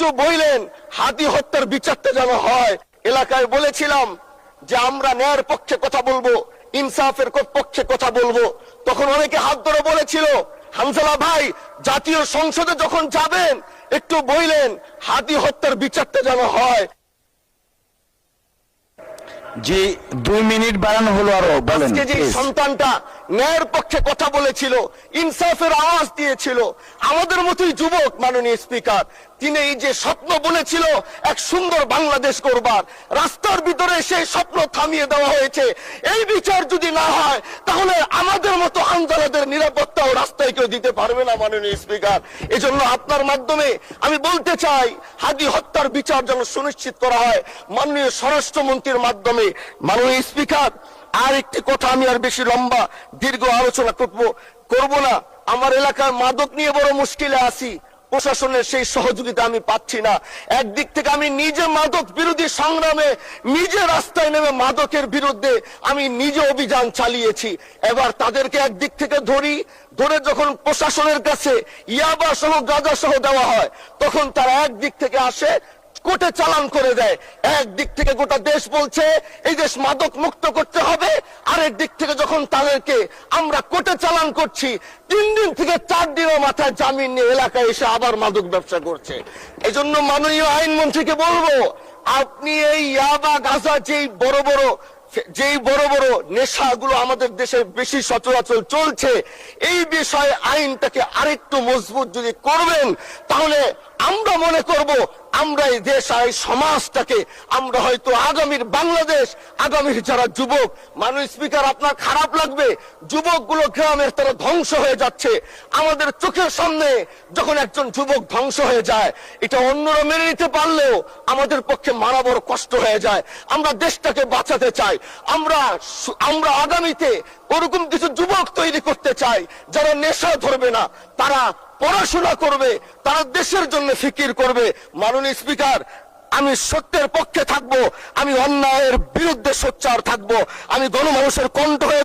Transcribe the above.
একটু বললেন হাতি হত্যার বিচারটা যেন হয়। এলাকায় বলেছিলাম যে আমরা ন্যায়ের পক্ষে কথা বলবো, ইনসাফের পক্ষে কথা বলবো। তখন অনেকে হাত ধরে বলেছিল, হামজালা ভাই জাতীয় সংসদে যখন যাবেন একটু বললেন হাতি হত্যার বিচারটা যেন হয়। জি 2 মিনিট বাড়ানো হলো, আরো বলেন। আজকে যে সন্তানটা ন্যায়ের পক্ষে কথা বলেছিল, ইনসাফের আওয়াজ দিয়েছিল, আমাদের মতোই যুবক মাননীয় স্পিকার, তিনি এই যে স্বপ্ন বলেছিল এক সুন্দর বাংলাদেশ করবার, রাস্তার ভিতরে সেই স্বপ্ন থামিয়ে দেওয়া হয়েছে। এই বিচার যদি না হয় তাহলে আমাদের মতো আন্দোলনের নিরাপত্তাও রাস্তায় কেউ দিতে পারবে না মাননীয় স্পিকার। এজন্য আপনার মাধ্যমে আমি বলতে চাই হাদি হত্যার বিচার যেন সুনিশ্চিত করা হয় মাননীয় স্বরাষ্ট্রমন্ত্রীর মাধ্যমে। মাননীয় স্পিকার, আর একটি কথা, আমি আর বেশি লম্বা দীর্ঘ আলোচনা করব না। আমার এলাকার মাদক নিয়ে বড় মুশকিলে আছি, প্রশাসনের সেই সহযোগিতা আমি পাচ্ছি না। একদিক থেকে আমি নিজে মাদক বিরোধী সংগ্রামে নিজে রাস্তায় নেমে মাদকের বিরুদ্ধে আমি নিজে অভিযান চালিয়েছি। এবার তাদেরকে একদিক থেকে ধরে যখন প্রশাসনের কাছে ইয়াবা সহ গাঁজা সহ দেওয়া হয়, তখন তারা একদিক থেকে আসে কোর্টে চালান করে দেয়। একদিক থেকে গোটা দেশ বলছে এই দেশ মাদক মুক্ত করতে হবে, আরেক দিক থেকে যখন তাদেরকে আমরা কোর্টে চালান করছি, 3 দিন থেকে 4 দিনের মাথায় জামিন নিয়ে এলাকায় এসে আবার মাদক ব্যবসা করছে। এজন্য মাননীয় আইনমন্ত্রীকে বলবো, আপনি এই ইয়াবা গাঁজা যেই বড় বড় নেশাগুলো আমাদের দেশে বেশি সচরাচর চলছে, এই বিষয়ে আইনটাকে আরেকটু মজবুত যদি করবেন, তাহলে আমরা মনে করব আমরা এই দেশ আর এই সমাজটাকে আমরা হয়তো আগামীর বাংলাদেশ, আগামীর যারা যুবক, মাননীয় স্পিকার আপনার খারাপ লাগবে, যুবকগুলো গ্রামের তারা ধ্বংস হয়ে যাচ্ছে। আমাদের চোখের সামনে যখন একজন যুবক ধ্বংস হয়ে যায়, এটা অন্যরা মেনে নিতে পারলেও আমাদের পক্ষে মারা বড় কষ্ট হয়ে যায়। আমরা দেশটাকে বাঁচাতে চাই, আমরা আগামীতে ওরকম কিছু যুবক তৈরি করতে চাই যারা নেশা ধরবে না, তারা পড়াশোনা করবে, তারা দেশের জন্য ফিকির করবে। মাননীয় স্পিকার, আমি সত্যের পক্ষে থাকবো, আমি অন্যায়ের বিরুদ্ধে সোচ্চার থাকবো, আমি গণমানুষের কণ্ঠ হয়ে